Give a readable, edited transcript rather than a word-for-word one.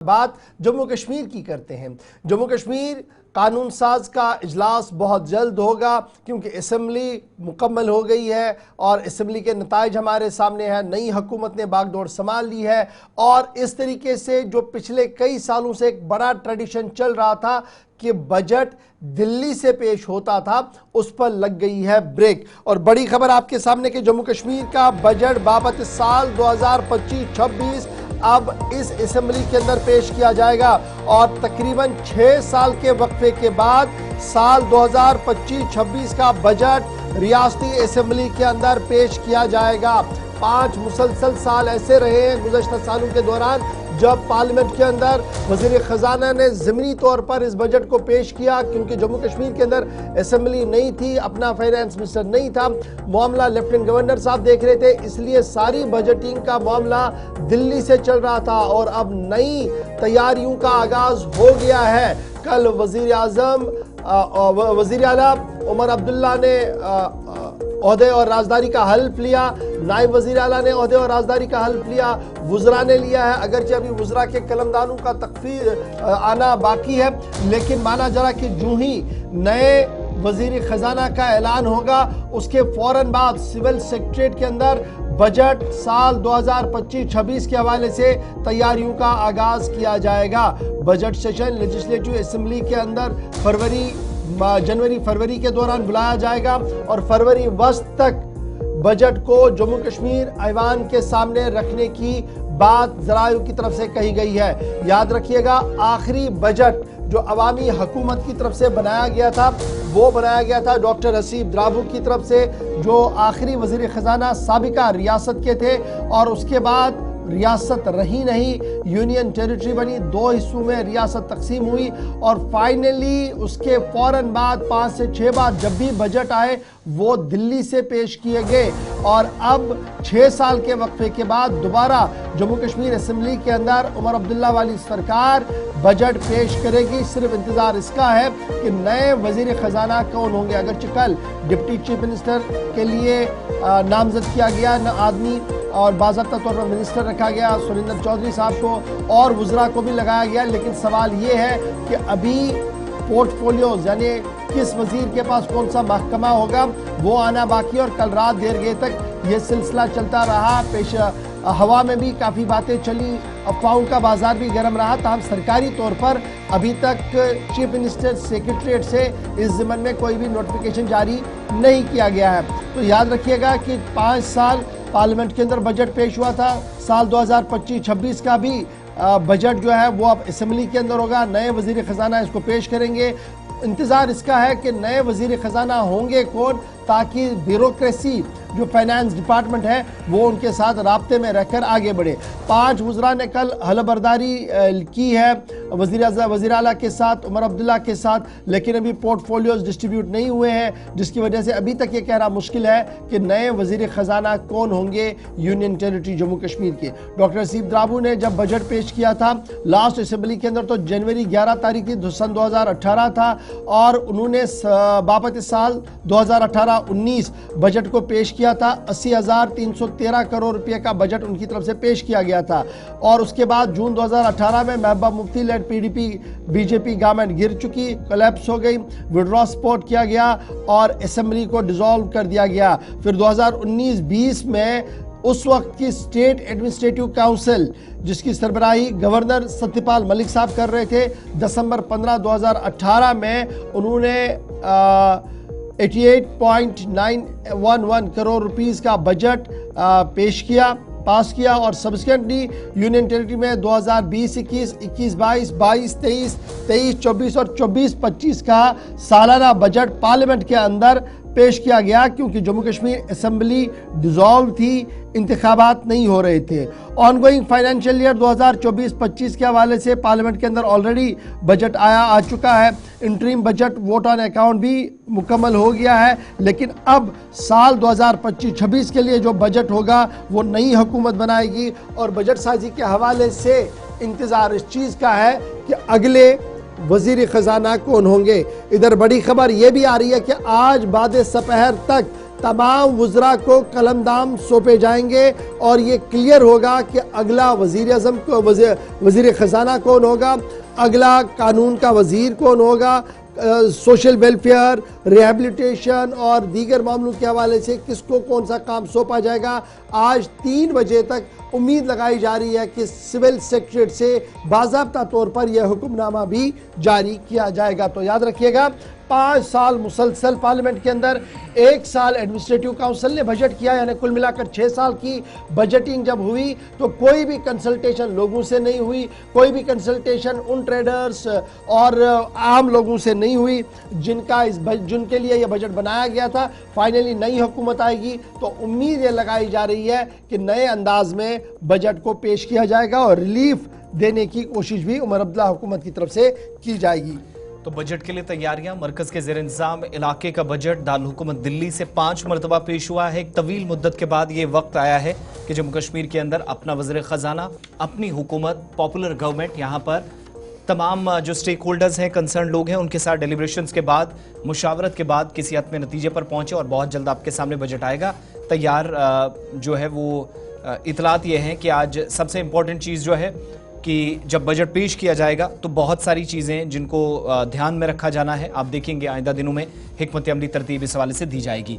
बात जम्मू कश्मीर की करते हैं। जम्मू कश्मीर कानून साज का इजलास बहुत जल्द होगा क्योंकि असम्बली मुकम्मल हो गई है और असम्बली के नताइज हमारे सामने हैं। नई हुकूमत ने बागडोर संभाल ली है और इस तरीके से जो पिछले कई सालों से एक बड़ा ट्रेडिशन चल रहा था कि बजट दिल्ली से पेश होता था, उस पर लग गई है ब्रेक। और बड़ी खबर आपके सामने कि जम्मू कश्मीर का बजट बाबत साल 2025-26 अब इस असेंबली के अंदर पेश किया जाएगा और तकरीबन 6 साल के वक्फे के बाद साल 2025-26 का बजट रियासती असेंबली के अंदर पेश किया जाएगा। 5 मुसलसल साल ऐसे रहे हैं गुज़श्ता सालों के दौरान जब पार्लियामेंट के अंदर वज़ीर ख़जाना ने ज़मीनी तौर पर इस बजट को पेश किया क्योंकि जम्मू कश्मीर के अंदर असेंबली नहीं थी, अपना फाइनेंस मिनिस्टर नहीं था, मामला लेफ्टिनेंट गवर्नर साहब देख रहे थे, इसलिए सारी बजटिंग का मामला दिल्ली से चल रहा था और अब नई तैयारियों का आगाज़ हो गया है। कल वज़ीर आज़म वज़ीर आला उमर अब्दुल्ला ने ओहदे और राजदारी का हल्फ लिया, नायब वज़ीर आला ने ओहदे और राजदारी का हल्फ लिया, वुज़रा ने लिया है। अगरचे अभी वुज़रा के कलमदानों का तकफीर आना बाकी है, लेकिन माना जरा कि जो ही नए वज़ीर ख़जाना का ऐलान होगा उसके फ़ौरन बाद सिविल सेक्रेटरीट के अंदर बजट साल 2025-26 के हवाले से तैयारियों का आगाज़ किया जाएगा। बजट सेशन लेजिस्लेटिव असेंबली के अंदर जनवरी फरवरी के दौरान बुलाया जाएगा और फरवरी वस्त तक बजट को जम्मू कश्मीर ऐवान के सामने रखने की बात ज़राइयों की तरफ से कही गई है। याद रखिएगा, आखिरी बजट जो अवामी हुकूमत की तरफ से बनाया गया था वो बनाया गया था डॉक्टर हसीब द्राबू की तरफ से, जो आखिरी वज़ीर ख़जाना साबिका रियासत के थे और उसके बाद रियासत रही नहीं, यूनियन टेरिटरी बनी, 2 हिस्सों में रियासत तकसीम हुई और फाइनली उसके फ़ौरन बाद 5 से 6 बार जब भी बजट आए वो दिल्ली से पेश किए गए और अब 6 साल के वक्फे के बाद दोबारा जम्मू कश्मीर असेंबली के अंदर उमर अब्दुल्ला वाली सरकार बजट पेश करेगी। सिर्फ इंतज़ार इसका है कि नए वज़ीर ख़जाना कौन होंगे। अगरचे कल डिप्टी चीफ मिनिस्टर के लिए नामजद किया गया न आदमी और बाज़ाब्ता तौर पर मिनिस्टर रखा गया सुरेंद्र चौधरी साहब को और वुज़रा को भी लगाया गया, लेकिन सवाल ये है कि अभी पोर्टफोलियोज यानी किस वज़ीर के पास कौन सा महकमा होगा वो आना बाकी। और कल रात देर गए तक ये सिलसिला चलता रहा, पेश हवा में भी काफ़ी बातें चली, अफवाहों का बाजार भी गर्म रहा। ताहम सरकारी तौर पर अभी तक चीफ मिनिस्टर सेक्रेटरीट से इस ज़िम्मन में कोई भी नोटिफिकेशन जारी नहीं किया गया है। तो याद रखिएगा कि 5 साल पार्लियामेंट के अंदर बजट पेश हुआ था, साल 2025-26 का भी बजट जो है वो अब असेंबली के अंदर होगा। नए वज़ीर ख़जाना इसको पेश करेंगे। इंतज़ार इसका है कि नए वज़ीर ख़जाना होंगे कौन, ताकि ब्यूरोक्रेसी जो फाइनेंस डिपार्टमेंट है वो उनके साथ राब्ते में रहकर आगे बढ़े। 5 वुज़रा ने कल हलबरदारी की है वज़ीर आला के साथ, उमर अब्दुल्ला के साथ, लेकिन अभी पोर्टफोलियोज डिस्ट्रीब्यूट नहीं हुए हैं, जिसकी वजह से अभी तक ये कहना मुश्किल है कि नए वज़ीर ख़जाना कौन होंगे यूनियन टेरिटरी जम्मू कश्मीर के। डॉक्टर हसीब द्राबू ने जब बजट पेश किया था लास्ट असेंबली के अंदर तो जनवरी 11 तारीख की सन 2018 था और उन्होंने बाबत साल 2018-19 बजट को पेश किया था। 80,313 करोड़ रुपए का बजट उनकी तरफ से पेश किया गया था और उसके बाद जून 2018 में Mehbooba Mufti lead PDP BJP government गिर चुकी, कोलैप्स हो गई, विड्रॉ सपोर्ट किया गया और असेंबली को डिसॉल्व कर दिया गया। फिर 2019-20 में उस वक्त की स्टेट एडमिनिस्ट्रेटिव काउंसिल जिसकी सरबराही गवर्नर सत्यपाल मलिक साहब कर रहे थे, दिसंबर 15, 2018 में उन्होंने 88.911 करोड़ रुपीस का बजट पास किया और सब्सिक्वेंटली यूनियन टेरिटरी में 2020-21, 21-22, 22-23, 23-24 और 24-25 का सालाना बजट पार्लियामेंट के अंदर पेश किया गया क्योंकि जम्मू कश्मीर असेंबली डिसॉल्व थी, इंतखाबात नहीं हो रहे थे। ऑनगोइंग फाइनेंशियल ईयर 2024-25 के हवाले से पार्लियामेंट के अंदर ऑलरेडी बजट आ चुका है। Interim budget vote on account भी मुकम्मल हो गया है, लेकिन अब साल 2025-26 के लिए जो बजट होगा वो नई हुकूमत बनाएगी और बजट साजी के हवाले से इंतज़ार इस चीज़ का है कि अगले वज़ीर ख़जाना कौन होंगे। इधर बड़ी खबर यह भी आ रही है कि आज बाद सपहर तक तमाम वज़रा को कलमदाम सौंपे जाएंगे और ये क्लियर होगा कि अगला वज़ीर आज़म को वज़ीर ख़जाना कौन होगा, अगला कानून का वज़ीर कौन होगा, सोशल वेलफेयर, रिहैबिलिटेशन और दीगर मामलों के हवाले से किसको कौन सा काम सौंपा जाएगा। आज 3 बजे तक उम्मीद लगाई जा रही है कि सिविल सेक्रेटरीट से बाज़ाब्ता तौर पर यह हुक्मनामा भी जारी किया जाएगा। तो याद रखिएगा, 5 साल मुसलसल पार्लियामेंट के अंदर, 1 साल एडमिनिस्ट्रेटिव काउंसिल ने बजट किया, यानी कुल मिलाकर 6 साल की बजटिंग जब हुई तो कोई भी कंसल्टेशन लोगों से नहीं हुई, कोई भी कंसल्टेशन उन ट्रेडर्स और आम लोगों से नहीं हुई जिनके लिए यह बजट बनाया गया था। फाइनली नई हुकूमत आएगी तो उम्मीद ये लगाई जा रही है कि नए अंदाज में बजट को पेश किया जाएगा और रिलीफ देने की कोशिश भी उमर अब्दुल्ला हुकूमत की तरफ से की जाएगी। तो बजट के लिए तैयारियां, मरकज के ज़ेर इंतज़ाम इलाके का बजट दारुल हुकूमत दिल्ली से 5 मरतबा पेश हुआ है। एक तवील मुद्दत के बाद ये वक्त आया है कि जम्मू कश्मीर के अंदर अपना वज़ीर ख़जाना, अपनी हुकूमत, पॉपुलर गवर्नमेंट, यहाँ पर तमाम जो स्टेक होल्डर्स हैं, कंसर्न लोग हैं, उनके साथ डेलिब्रेशंस के बाद, मुशावरत के बाद किसी हद में नतीजे पर पहुंचे और बहुत जल्द आपके सामने बजट आएगा। तैयार जो है वो इतलात ये हैं कि आज सबसे इम्पोर्टेंट चीज़ जो है कि जब बजट पेश किया जाएगा तो बहुत सारी चीज़ें जिनको ध्यान में रखा जाना है, आप देखेंगे आइंदा दिनों में हिकमत अमली तरतीब इस हवाले से दी जाएगी।